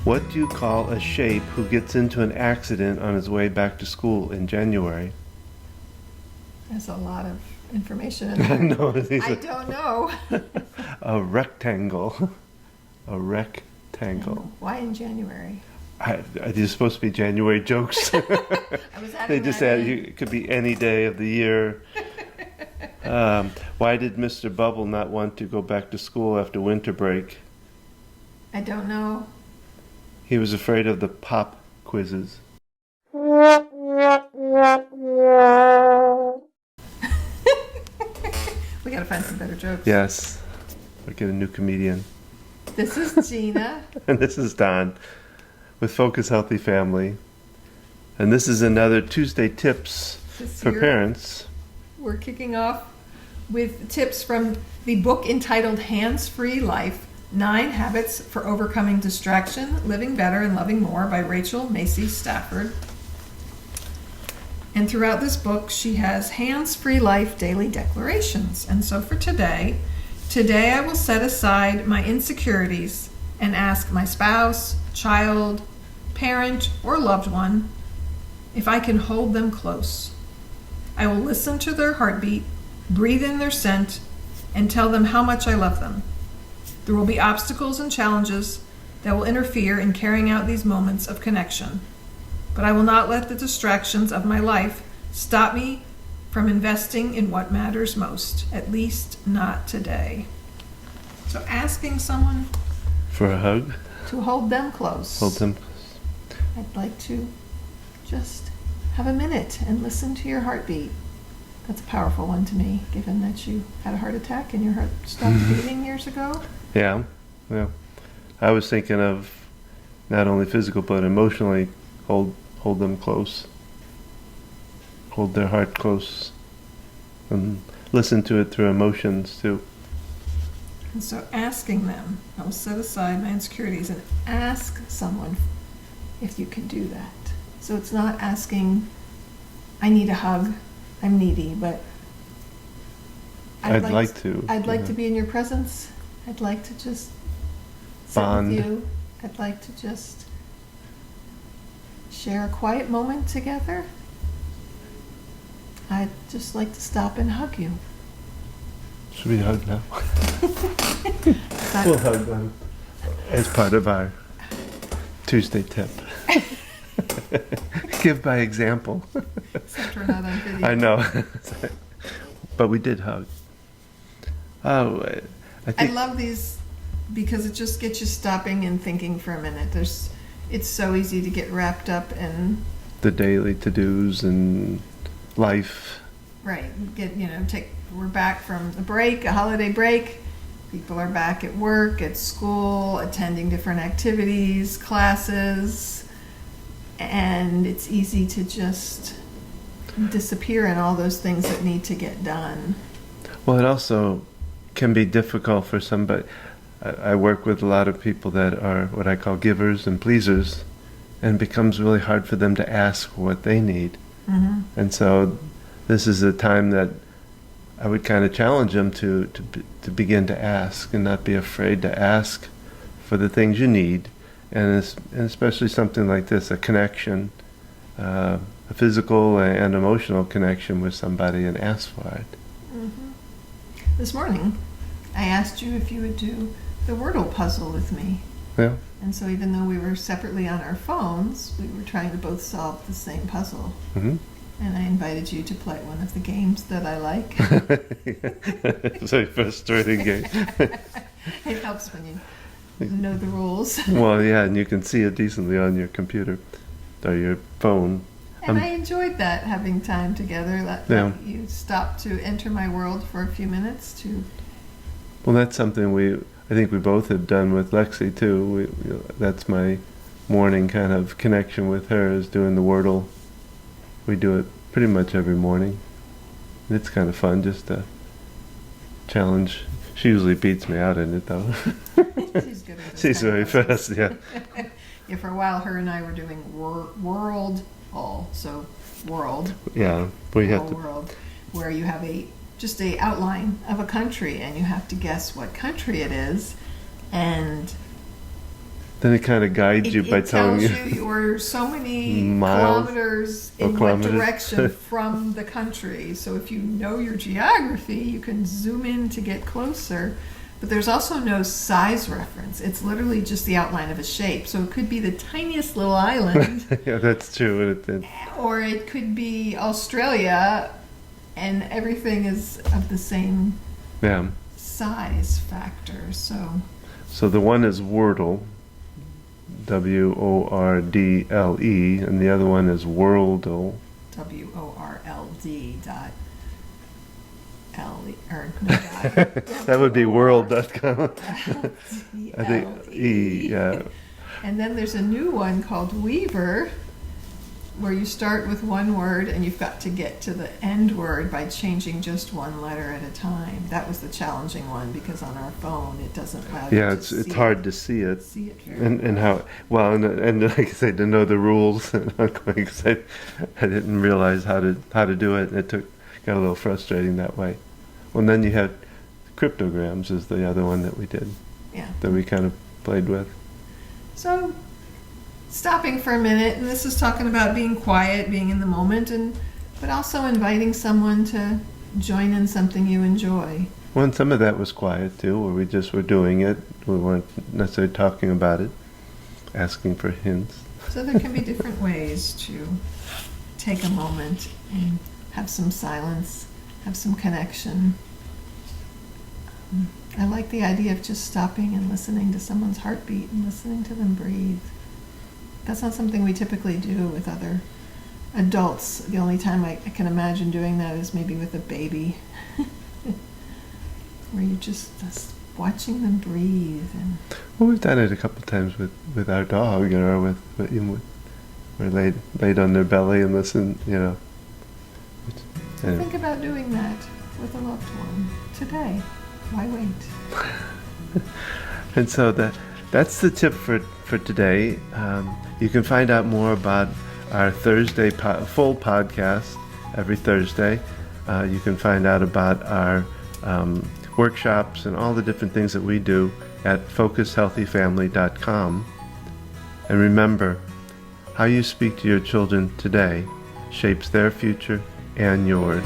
What do you call a shape who gets into an accident on his way back to school in January? There's a lot of information in there. No, I don't know. A rectangle. A rectangle. Why in January? These supposed to be January jokes. I was They just said it could be any day of the year. Why did Mr. Bubble not want to go back to school after winter break? I don't know. He was afraid of the pop quizzes. We gotta find some better jokes. Yes. We'll get a new comedian. This is Gina. And this is Don with Focus Healthy Family. And this is another Tuesday Tips for Parents. We're kicking off with tips from the book entitled Hands-Free Life, 9 Habits for Overcoming Distraction, Living Better and Loving More by Rachel Macy Stafford. And throughout this book, she has hands-free life daily declarations. And so for today I will set aside my insecurities and ask my spouse, child, parent, or loved one if I can hold them close. I will listen to their heartbeat, breathe in their scent, and tell them how much I love them. There will be obstacles and challenges that will interfere in carrying out these moments of connection. But I will not let the distractions of my life stop me from investing in what matters most, at least not today. So asking someone For a hug? to hold them close. Hold them. I'd like to just have a minute and listen to your heartbeat. That's a powerful one to me, given that you had a heart attack and your heart stopped beating years ago. Yeah. I was thinking of not only physical but emotionally hold them close. Hold their heart close. And listen to it through emotions too. And so asking them, I will set aside my insecurities and ask someone if you can do that. So it's not asking, I need a hug, I'm needy, but I'd like to. I'd like to be in your presence. I'd like to just sit Bond. with you. I'd like to just share a quiet moment together. I'd just like to stop and hug you. Should we hug now? We'll hug them as part of our Tuesday tip. Give by example. Except we're not on video. I know. But we did hug. Oh, I love these because it just gets you stopping and thinking for a minute. It's so easy to get wrapped up in the daily to-dos and life. Right. We're back from a break, a holiday break. People are back at work, at school, attending different activities, classes, and it's easy to just disappear in all those things that need to get done. Well, it also can be difficult for somebody. I work with a lot of people that are what I call givers and pleasers, and it becomes really hard for them to ask for what they need. Mm-hmm. And so this is a time that I would kind of challenge them to begin to ask and not be afraid to ask for the things you need, and especially something like this, a connection, a physical and emotional connection with somebody, and ask for it. Mm-hmm. This morning, I asked you if you would do the Wordle puzzle with me. Yeah. And so even though we were separately on our phones, we were trying to both solve the same puzzle. Mm-hmm. And I invited you to play one of the games that I like. It's a very frustrating game. It helps when you know the rules. Well, yeah, and you can see it decently on your computer or your phone. And I enjoyed that, having time together. That you stopped to enter my world for a few minutes to... Well, that's something I think we both have done with Lexi too. That's my morning kind of connection with her, is doing the Wordle. We do it pretty much every morning. And it's kind of fun just to challenge. She usually beats me out in it though. She's good at this. She's very fast, yeah. Yeah, for a while her and I were doing world. Yeah, we have to. World, where you have just a outline of a country and you have to guess what country it is, and Then it kind of guides you by telling tells you you're so many miles kilometers or in kilometers. what direction from the country. So if you know your geography, you can zoom in to get closer. But there's also no size reference. It's literally just the outline of a shape. So it could be the tiniest little island, Yeah, that's true. or it could be Australia, and everything is of the same Yeah. size factor. So the one is Wordle, Wordle, and the other one is Worldle. WORLD.L or no dot. That would be world.com. I think E. yeah. And then there's a new one called Weaver, where you start with one word and you've got to get to the end word by changing just one letter at a time. That was the challenging one because on our phone it doesn't allow you Yeah, to it's hard to see it. see it very And how well and like I said, to know the rules. Because I didn't realize how to do it, and it got a little frustrating that way. Well, and then you had cryptograms is the other one that we did, that we kind of played with. So, stopping for a minute, and this is talking about being quiet, being in the moment, but also inviting someone to join in something you enjoy. Well, and some of that was quiet too, where we just were doing it. We weren't necessarily talking about it, asking for hints. So there can be different ways to take a moment and have some silence, have some connection. I like the idea of just stopping and listening to someone's heartbeat and listening to them breathe. That's not something we typically do with other adults. The only time I can imagine doing that is maybe with a baby, where you're just watching them breathe. Well, we've done it a couple of times with our dog, we're laid on their belly and listen, So think about doing that with a loved one today. Why wait? And so that's the tip for today. You can find out more about our Thursday full podcast every Thursday. You can find out about our workshops and all the different things that we do at focushealthyfamily.com. And remember, how you speak to your children today shapes their future and yours.